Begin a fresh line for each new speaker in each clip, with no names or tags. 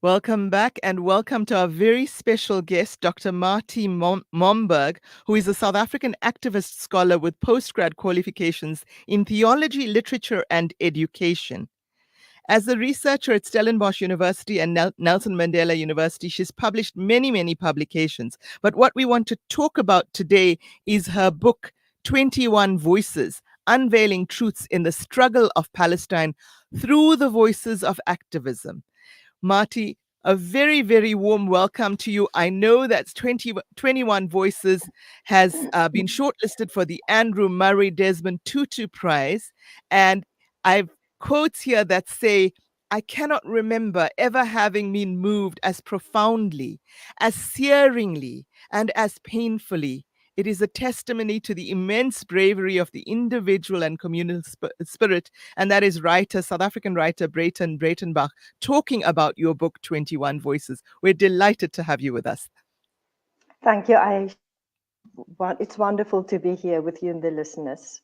Welcome back and welcome to our very special guest, Dr. Marthie Momberg, who is a South African activist scholar with postgrad qualifications in theology, literature, and education. As a researcher at Stellenbosch University and Nelson Mandela University, she's published many, many publications. But what we want to talk about today is her book, 21 Voices, Unveiling Truths in the Struggle of Palestine through the Voices of Activism. Marthie, a very, very warm welcome to you. I know that 21 Voices has been shortlisted for the Andrew Murray Desmond Tutu Prize. And I've quotes here that say, I cannot remember ever having been moved as profoundly, as searingly, and as painfully. It is a testimony to the immense bravery of the individual and communal spirit, and that is South African writer Breyton Breitenbach, talking about your book, 21 Voices. We're delighted to have you with us.
Thank you. It's wonderful to be here with you and the listeners.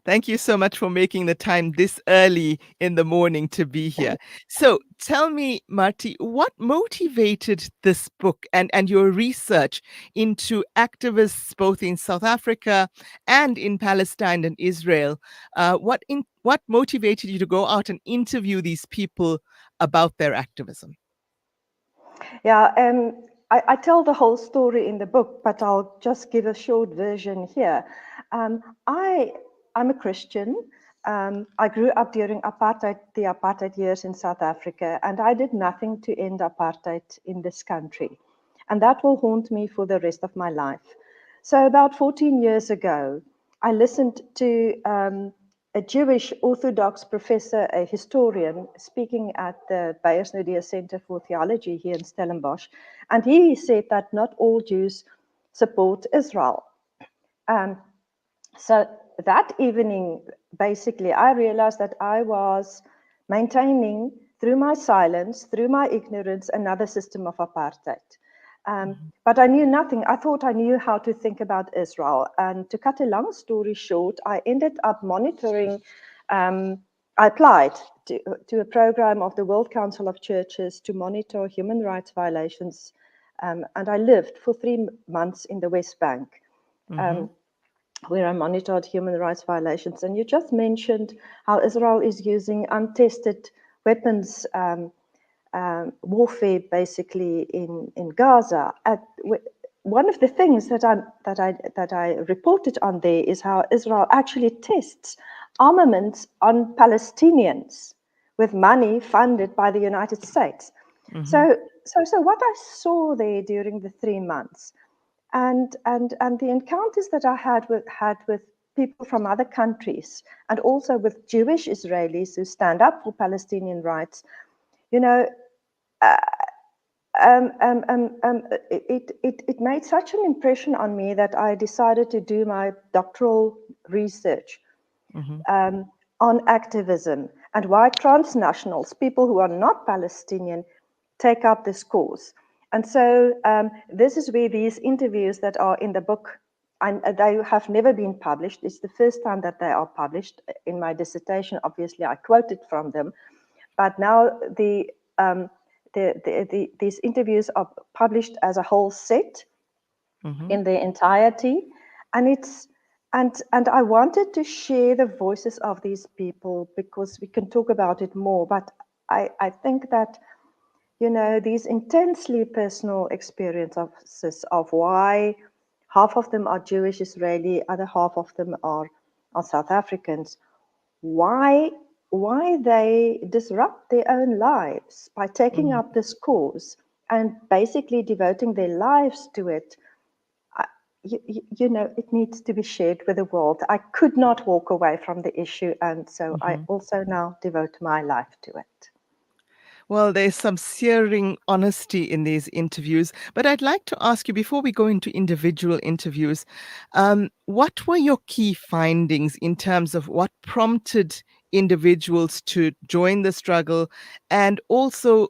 Thank you so much for making the time this early in the morning to be here. So tell me, Marthie, what motivated this book and your research into activists both in South Africa and in Palestine and Israel? What motivated you to go out and interview these people about their activism?
Yeah, I tell the whole story in the book, but I'll just give a short version here. I'm a Christian. I grew up during the apartheid years in South Africa, and I did nothing to end apartheid in this country. And that will haunt me for the rest of my life. So about 14 years ago, I listened to a Jewish Orthodox professor, a historian, speaking at the Beyers Naudé Center for Theology here in Stellenbosch. And he said that not all Jews support Israel. So that evening, basically, I realized that I was maintaining, through my silence, through my ignorance, another system of apartheid. But I knew nothing. I thought I knew how to think about Israel. And to cut a long story short, I ended up monitoring. I applied to a program of the World Council of Churches to monitor human rights violations. And I lived for 3 months in the West Bank, where I monitored human rights violations. And you just mentioned how Israel is using untested weapons warfare basically in Gaza. One of the things that I reported on there is how Israel actually tests armaments on Palestinians with money funded by the United States. So what I saw there during the 3 months, and the encounters that I had with people from other countries, and also with Jewish Israelis who stand up for Palestinian rights, you know, it made such an impression on me that I decided to do my doctoral research on activism and why transnationals, people who are not Palestinian, take up this cause. And so this is where these interviews that are in the book, and they have never been published. It's the first time that they are published. In my dissertation, obviously, I quoted from them. But now these interviews are published as a whole set in their entirety. And I wanted to share the voices of these people because we can talk about it more. But I think that, you know, these intensely personal experiences of why half of them are Jewish Israeli, other half of them are South Africans, why they disrupt their own lives by taking up this cause and basically devoting their lives to it. You know, it needs to be shared with the world. I could not walk away from the issue, and so I also now devote my life to it.
Well, there's some searing honesty in these interviews, but I'd like to ask you before we go into individual interviews, what were your key findings in terms of what prompted individuals to join the struggle, and also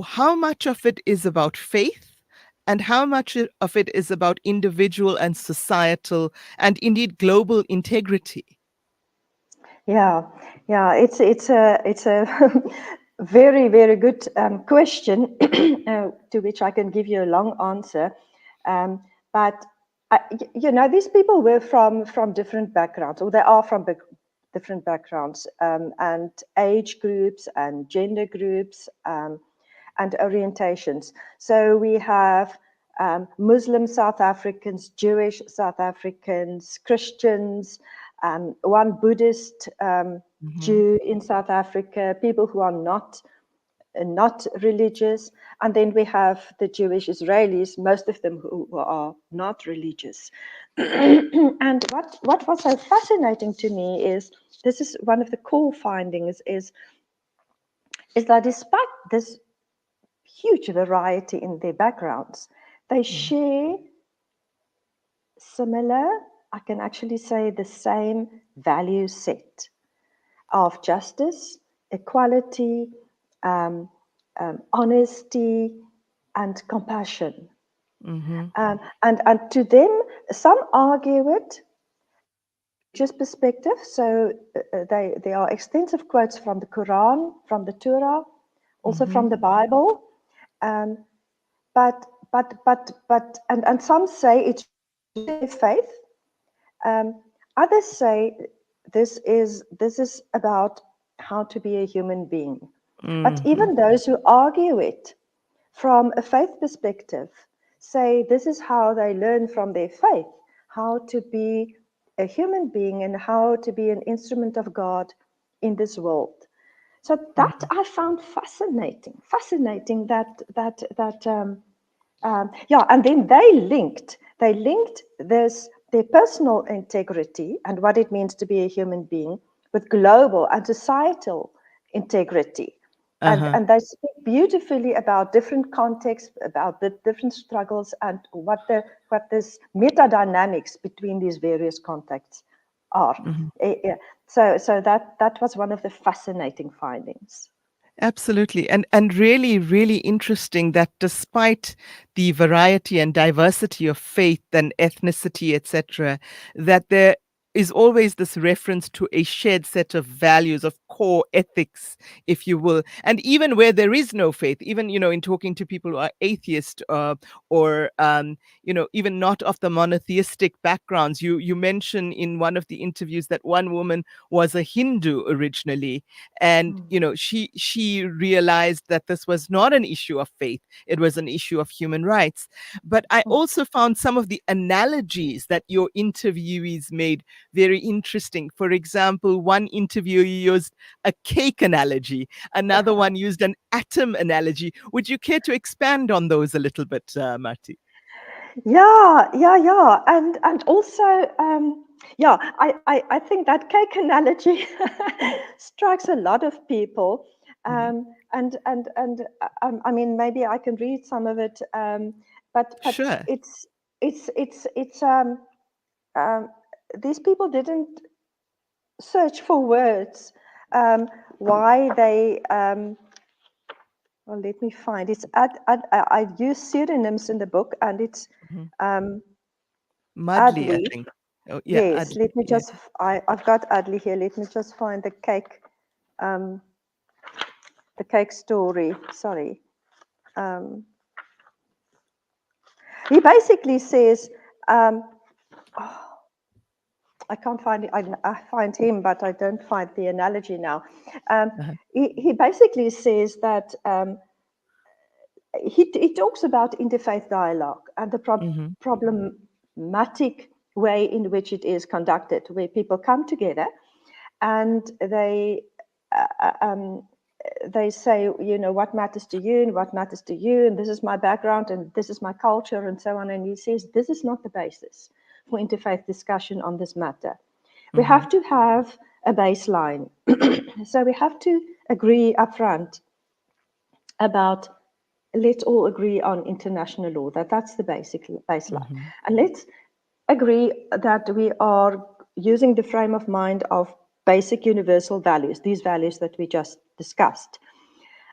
how much of it is about faith and how much of it is about individual and societal and indeed global integrity?
Yeah, it's a Very, very good question to which I can give you a long answer. But these people were from different backgrounds, or they are from different backgrounds, and age groups and gender groups, and orientations. So we have Muslim South Africans, Jewish South Africans, Christians, one Buddhist
Mm-hmm.
Jew in South Africa, people who are not religious, and then we have the Jewish Israelis, most of them who are not religious. And what was so fascinating to me is, this is one of the core findings, is that despite this huge variety in their backgrounds, they share similar, I can actually say the same value set of justice, equality, um, honesty, and compassion.
Mm-hmm.
And to them, some argue it religious perspective. So there are extensive quotes from the Quran, from the Torah, also
Mm-hmm.
from the Bible. Um, and some say it's their faith. Um, Others say this is about how to be a human being. But
Mm-hmm.
even those who argue it from a faith perspective say this is how they learn from their faith, how to be a human being and how to be an instrument of God in this world. So that I found fascinating that and then they linked this their personal integrity and what it means to be a human being with global and societal integrity. and
Uh-huh.
and they speak beautifully about different contexts, about the different struggles, and what this meta dynamics between these various contexts are.
Mm-hmm.
So that was one of the fascinating findings.
Absolutely. And really, really interesting that despite the variety and diversity of faith and ethnicity, etc., that there is always this reference to a shared set of values, of core ethics, if you will. And even where there is no faith, even, in talking to people who are atheist, or, even not of the monotheistic backgrounds, you mention in one of the interviews that one woman was a Hindu originally, and she realized that this was not an issue of faith, it was an issue of human rights. But I also found some of the analogies that your interviewees made very interesting. For example, one interviewee used a cake analogy, another one used an atom analogy. Would you care to expand on those a little bit, Marty?
Yeah, and also, I think that cake analogy strikes a lot of people,
Mhm.
I mean, maybe I can read some of it, but
Sure.
it's um, these people didn't search for words, why they well, let me find it's I use pseudonyms in the book, and it's
Mhm.
um,
Mudley, I
Adli.
think. Oh, yeah,
Yes,
Adli.
let me
Yeah.
just, I've got Adli here. Let me just find um, the cake story. Sorry. Um, he basically says, um, I can't find it. I find him, but I don't find the analogy now. Um,
Uh-huh.
he basically says that he talks about interfaith dialogue and the
Mhm.
problematic way in which it is conducted, where people come together and uh, uh, um, they say, what matters to you and what matters to you, and this is my background and this is my culture and so on. And he says this is not the basis for interfaith discussion on this matter. We
Mhm.
have to have a baseline. So we have to agree upfront about, let's all agree on international law, that's the basic baseline.
Mhm.
And let's agree that we are using the frame of mind of basic universal values, these values that we just discussed.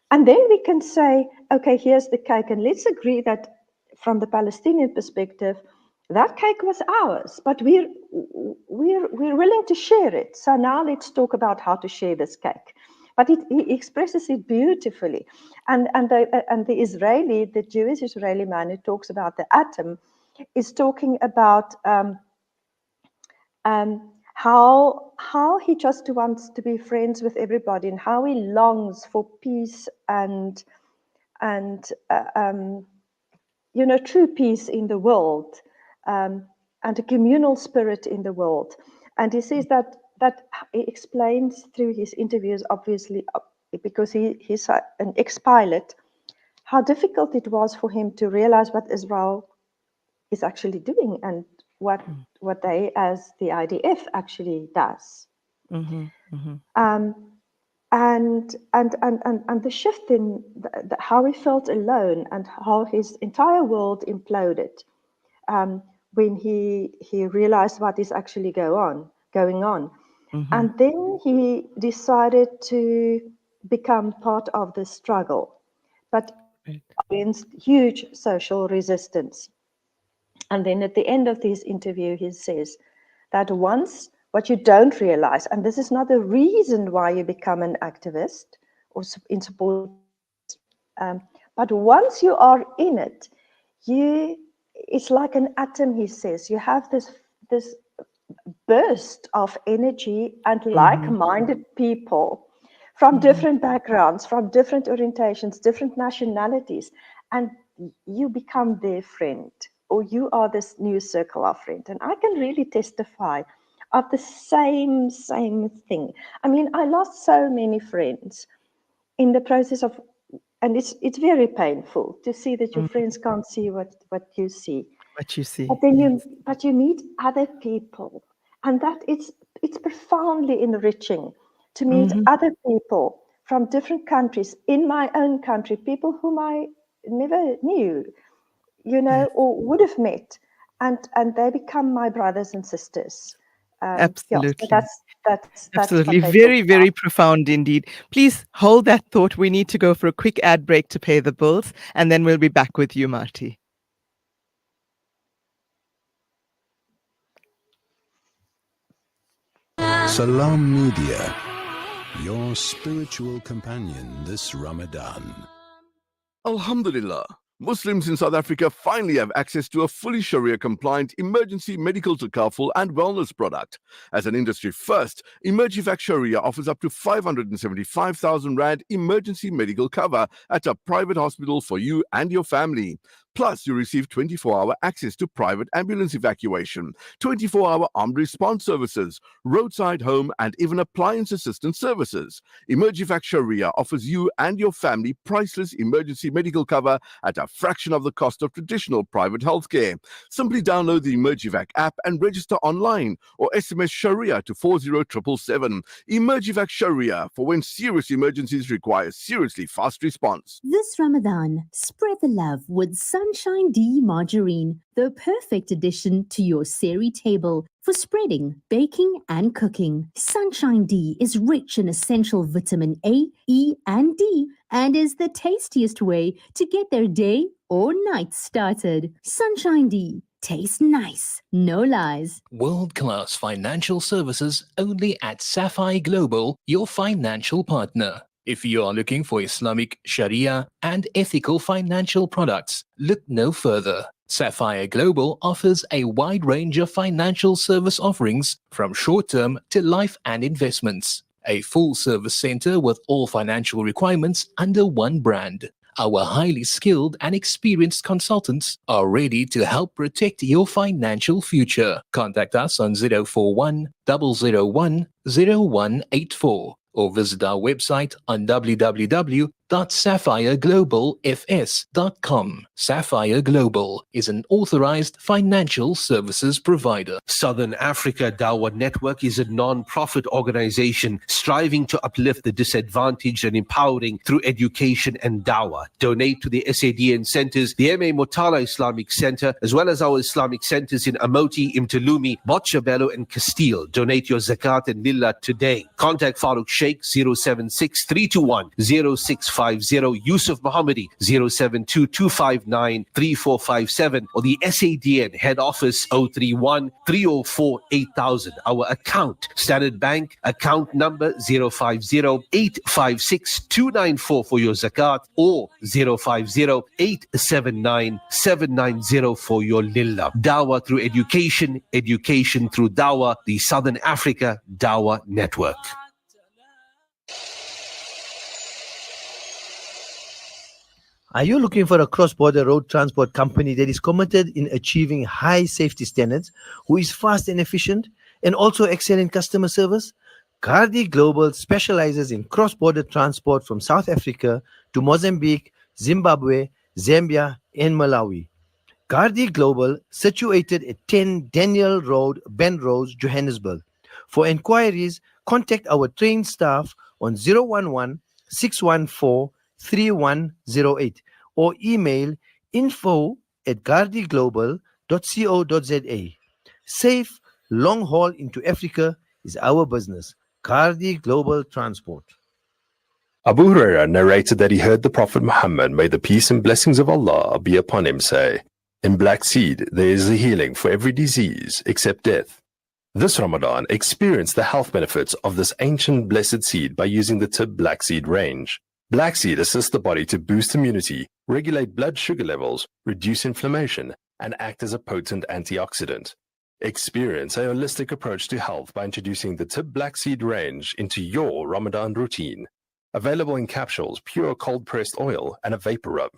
And then we can say, okay, here's the cake, and let's agree that from the Palestinian perspective, that cake was ours, but we're willing to share it. So now let's talk about how to share this cake. But he expresses it beautifully. And the Jewish Israeli man who talks about the atom is talking about how he just wants to be friends with everybody, and how he longs for peace and true peace in the world, and a communal spirit in the world. And he says that he explains through his interviews, obviously, because he's an ex-pilot, how difficult it was for him to realize what Israel is actually doing and what they, as the IDF, actually does.
Mm-hmm. Mm-hmm.
And the shift in how he felt alone, and how his entire world imploded when he realized what is actually going on.
Mm-hmm.
And then he decided to become part of the struggle, but against huge social resistance. And then at the end of this interview, he says that once, what you don't realize, and this is not the reason why you become an activist or in support, but once you are in it, it's like an atom, he says. You have this burst of energy and like-minded people from different backgrounds, from different orientations, different nationalities, and you become their friend, or you are this new circle of friends. And I can really testify of the same thing. I mean, I lost so many friends in the process of, and it's very painful to see that your friends can't see what you see.
What you see.
But then you meet other people, and that it's profoundly enriching to meet other people from different countries in my own country, people whom I never knew,
Yes.
or would have met, and they become my brothers and sisters. So
Absolutely.
that's
Absolutely.
what they talk
Very,
about.
very profound indeed. Please hold that thought. We need to go for a quick ad break to pay the bills, and then we'll be back with you, Marthie.
Salam Media, your spiritual companion this Ramadan.
Alhamdulillah. Muslims in South Africa finally have access to a fully Sharia-compliant emergency medical takaful and wellness product. As an industry first, Emergivac Sharia offers up to 575,000 Rand emergency medical cover at a private hospital for you and your family. Plus, you receive 24-hour access to private ambulance evacuation, 24-hour armed response services, roadside home, and even appliance assistance services. Emergivac Sharia offers you and your family priceless emergency medical cover at a fraction of the cost of traditional private healthcare. Simply download the Emergivac app and register online, or SMS Sharia to 40777. Emergivac Sharia, for when serious emergencies require seriously fast response.
This Ramadan, spread the love with Sunshine D margarine, the perfect addition to your seri table for spreading, baking, and cooking. Sunshine D is rich in essential vitamin A, E, and D, and is the tastiest way to get their day or night started. Sunshine D. Tastes nice, no lies.
World-class financial services only at Sapphire Global, your financial partner. If you are looking for Islamic, Sharia, and ethical financial products, look no further. Sapphire Global offers a wide range of financial service offerings from short-term to life and investments. A full-service center with all financial requirements under one brand. Our highly skilled and experienced consultants are ready to help protect your financial future. Contact us on 041 001 0184 or visit our website on www.sapphireglobalfs.com. Sapphire Global is an authorized financial services provider.
Southern Africa Dawah Network is a non-profit organization striving to uplift the disadvantaged and empowering through education and dawah. Donate to the SADN centers, the M.A. Motala Islamic Center, as well as our Islamic centers in Amoti, Imtulumi, Botshabelo, and Castile. Donate your zakat and lillah today. Contact Farooq Sheikh 076 321 064 0650 Yusuf Mohammadi 072-259-3457 or the SADN head office 031-304-8000. Our account, Standard Bank, account number 050-856-294 for your zakat or 050-879-790 for your lillah. Dawah through education, education through Dawah, the Southern Africa Dawah Network.
Are you looking for a cross-border road transport company that is committed in achieving high safety standards, who is fast and efficient, and also excellent customer service? Gardi Global specializes in cross-border transport from South Africa to Mozambique, Zimbabwe, Zambia, and Malawi. Gardi Global, situated at 10 Daniel Road, Benrose, Johannesburg. For inquiries, contact our trained staff on 011-614-3108 or email info@gardiglobal.co.za. Safe, long haul into Africa is our business. Gardi Global Transport.
Abu Huraira narrated that he heard the Prophet Muhammad, may the peace and blessings of Allah be upon him, say, "In black seed there is a healing for every disease except death." This Ramadan, experience the health benefits of this ancient blessed seed by using the Tib Black Seed range. Black seed assists the body to boost immunity, regulate blood sugar levels, reduce inflammation, and act as a potent antioxidant. Experience a holistic approach to health by introducing the Tib Black Seed range into your Ramadan routine. Available in capsules, pure cold-pressed oil, and a vapor rub.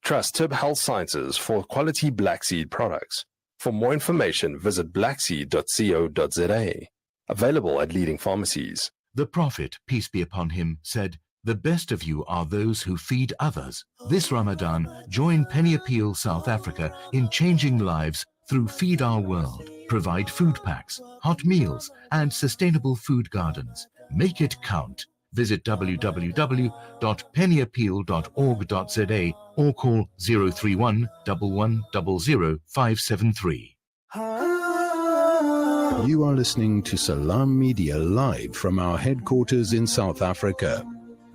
Trust Tib Health Sciences for quality black seed products. For more information, visit blackseed.co.za. Available at leading pharmacies.
The Prophet, peace be upon him, said, "The best of you are those who feed others." This Ramadan, join Penny Appeal South Africa in changing lives through Feed Our World. Provide food packs, hot meals, and sustainable food gardens. Make it count. Visit www.pennyappeal.org.za or call 031 1100 573.
You are listening to Salam Media live from our headquarters in South Africa.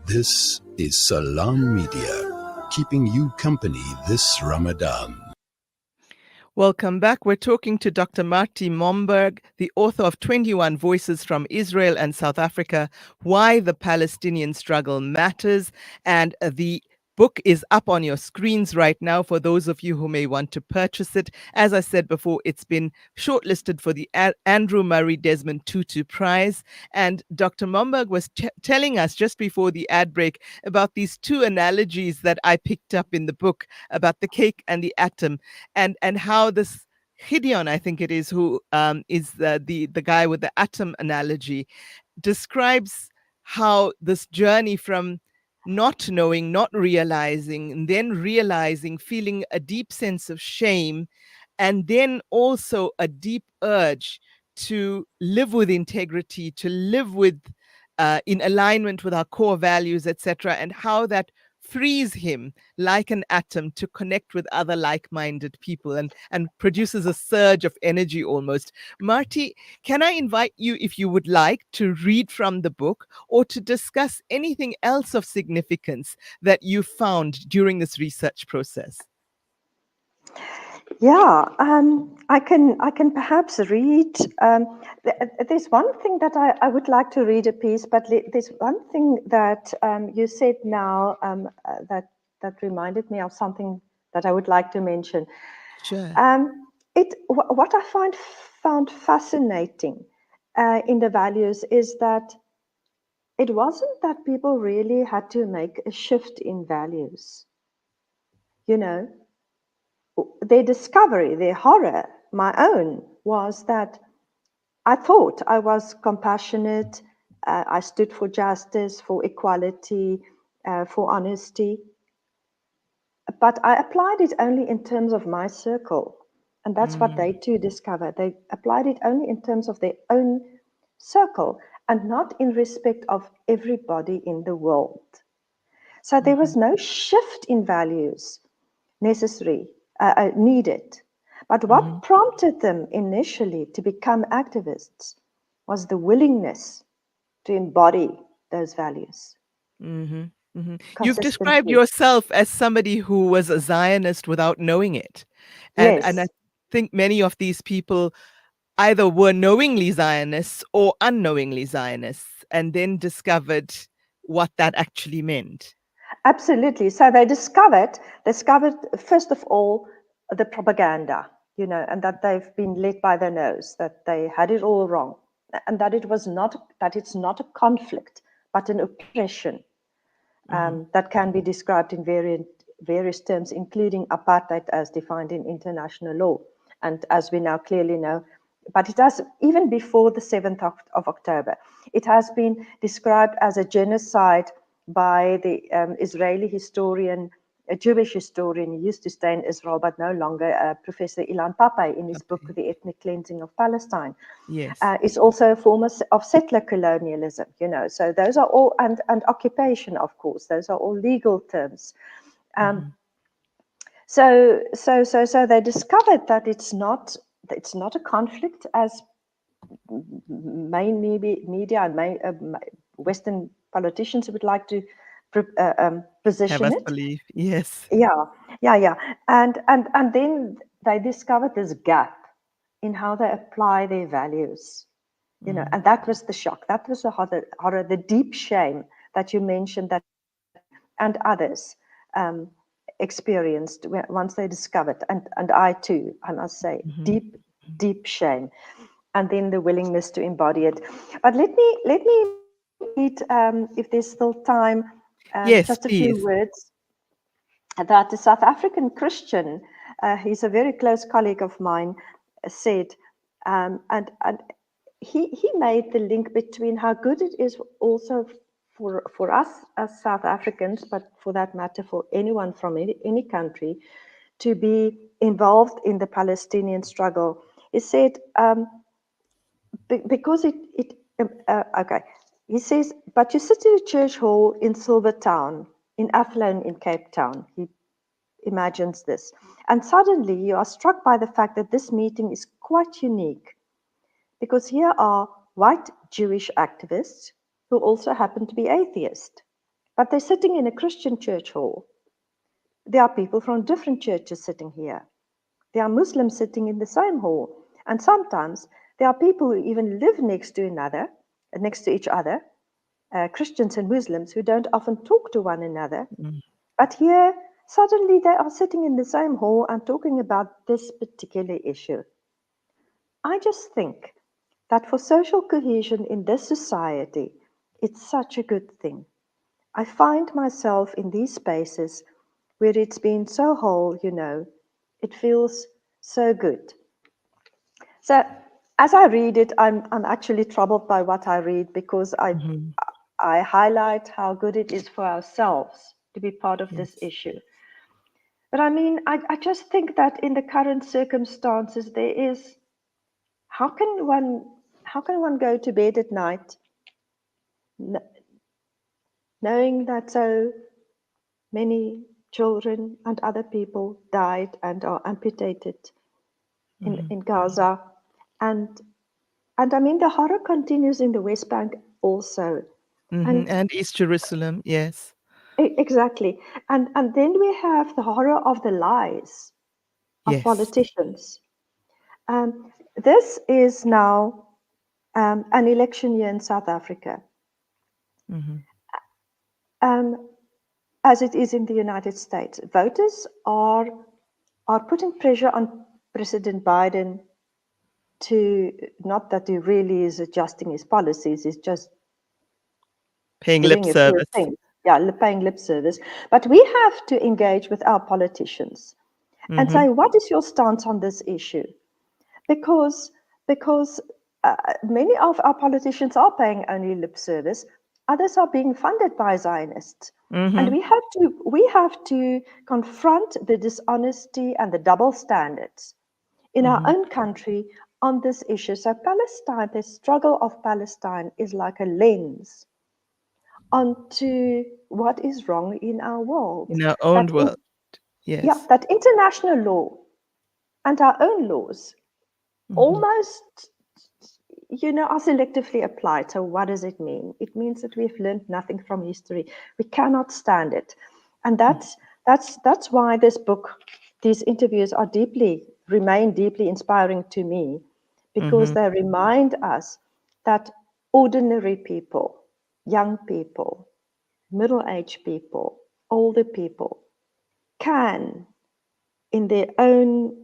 This is Salam Media, keeping you company this Ramadan.
Welcome back. We're talking to Dr. Marthie Momberg, the author of 21 Voices from Israel and South Africa, Why the Palestinian Struggle Matters. And the book is up on your screens right now for those of you who may want to purchase it. As I said before, it's been shortlisted for the Andrew Murray Desmond Tutu Prize. And Dr. Momberg was telling us just before the ad break about these two analogies that I picked up in the book about the cake and the atom, and how this Gideon, I think it is, who is the guy with the atom analogy, describes how this journey from not knowing, not realizing, and then realizing, feeling a deep sense of shame, and then also a deep urge to live with integrity, to live with in alignment with our core values, etc., and how that frees him like an atom to connect with other like-minded people and produces a surge of energy almost. Marthie, can I invite you, if you would like, to read from the book or to discuss anything else of significance that you found during this research process?
Yeah, I can perhaps read. There's one thing that I would like to read a piece, but there's one thing that you said now that reminded me of something that I would like to mention.
Sure.
What I found fascinating in the values is that it wasn't that people really had to make a shift in values. You know, their discovery, their horror, my own, was that I thought I was compassionate, I stood for justice, for equality, for honesty, but I applied it only in terms of my circle. And that's what they too discovered. They applied it only in terms of their own circle and not in respect of everybody in the world. So there was no shift in values necessary, needed. But what prompted them initially to become activists was the willingness to embody those values.
You've described
consistently.
yourself as somebody who was a Zionist without knowing it. And I
Yes,
think many of these people either were knowingly Zionists or unknowingly Zionists and then discovered what that actually meant.
absolutely. So they discovered first of all the propaganda, and that they've been led by their nose, that they had it all wrong, and that it's not a conflict, but an oppression that can be described in various terms, including apartheid as defined in international law. And as we now clearly know, but it has, even before the 7th of October, it has been described as a genocide by the Israeli historian, a Jewish historian. He used to stay in Israel, but no longer, Professor Ilan Pappé, in his book, The Ethnic Cleansing of Palestine.
Yes.
It's also a form of settler colonialism, so those are all, and occupation, of course, those are all legal terms. So they discovered that it's not a conflict as main media and Western politicians would like to
Have
position
us
it.
believe. Yes.
Yeah. And then they discovered this gap in how they apply their values, and that was the shock. That was the horror, the deep shame that you mentioned, that and others experienced once they discovered, and I too, I must say, deep shame, and then the willingness to embody it. But let me read, if there's still time,
Yes,
just a few
please.
words that a South African Christian, he's a very close colleague of mine, said, and he made the link between how good it is also for us as South Africans, but for that matter for anyone from any country, to be involved in the Palestinian struggle. He said, because okay, he says, but you sit in a church hall in Silvertown, in Athlone in Cape Town. He imagines this. And suddenly you are struck by the fact that this meeting is quite unique, because here are white Jewish activists who also happen to be atheist, but they're sitting in a Christian church hall. There are people from different churches sitting here. There are Muslims sitting in the same hall. And sometimes there are people who even live next to each other, Christians and Muslims, who don't often talk to one another. But here, suddenly they are sitting in the same hall and talking about this particular issue. I just think that for social cohesion in this society, it's such a good thing. I find myself in these spaces where it's been so whole, it feels so good. So as I read it, I'm actually troubled by what I read, because I highlight how good it is for ourselves to be part of this issue. But I mean, I just think that in the current circumstances, there is, how can one go to bed at night knowing that so many children and other people died and are amputated in Gaza, and I mean the horror continues in the West Bank also,
And East Jerusalem, yes.
Exactly, and then we have the horror of the lies of
Yes.
politicians. This is now an election year in South Africa, as it is in the United States. Voters are putting pressure on President Biden to, not that he really is adjusting his policies, he's just
Paying lip
doing a few
service.
things. Yeah, paying lip service. But we have to engage with our politicians and say, what is your stance on this issue? Because many of our politicians are paying only lip service. Others are being funded by Zionists. And we have to confront the dishonesty and the double standards in our own country on this issue. So Palestine, the struggle of Palestine, is like a lens onto what is wrong in our world.
In our own world. Yes.
That international law and our own laws almost are selectively applied. So what does it mean? It means that we've learned nothing from history. We cannot stand it. And that's why this book, these interviews remain deeply inspiring to me, because they remind us that ordinary people, young people, middle-aged people, older people, can, in their own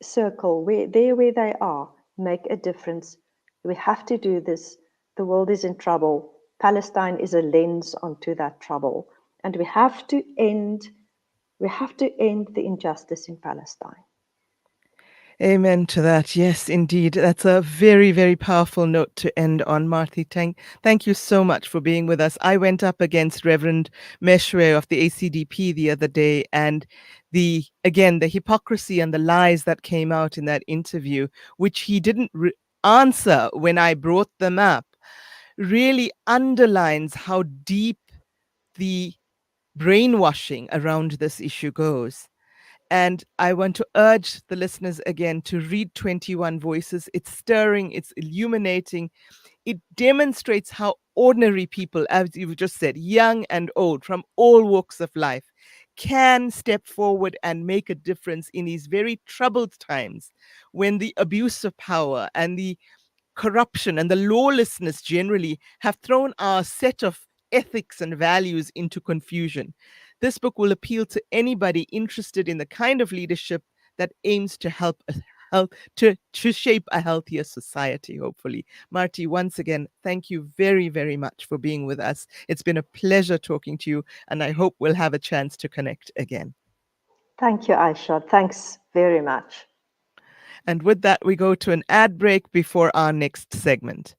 circle, where they are, make a difference. We have to do this. The world is in trouble. Palestine is a lens onto that trouble, and we have to end the injustice in Palestine.
Amen to that. Yes, indeed. That's a very, very powerful note to end on, Marthie. Thank you so much for being with us. I went up against Reverend Meshwe of the ACDP the other day, and the hypocrisy and the lies that came out in that interview, which he didn't answer when I brought them up, really underlines how deep the brainwashing around this issue goes. And I want to urge the listeners again to read 21 Voices. It's stirring, it's illuminating. It demonstrates how ordinary people, as you've just said, young and old, from all walks of life, can step forward and make a difference in these very troubled times when the abuse of power and the corruption and the lawlessness generally have thrown our set of ethics and values into confusion. This book will appeal to anybody interested in the kind of leadership that aims to help to shape a healthier society, hopefully. Marthie, once again, thank you very, very much for being with us. It's been a pleasure talking to you, and I hope we'll have a chance to connect again.
Thank you, Aisha. Thanks very much.
And with that, we go to an ad break before our next segment.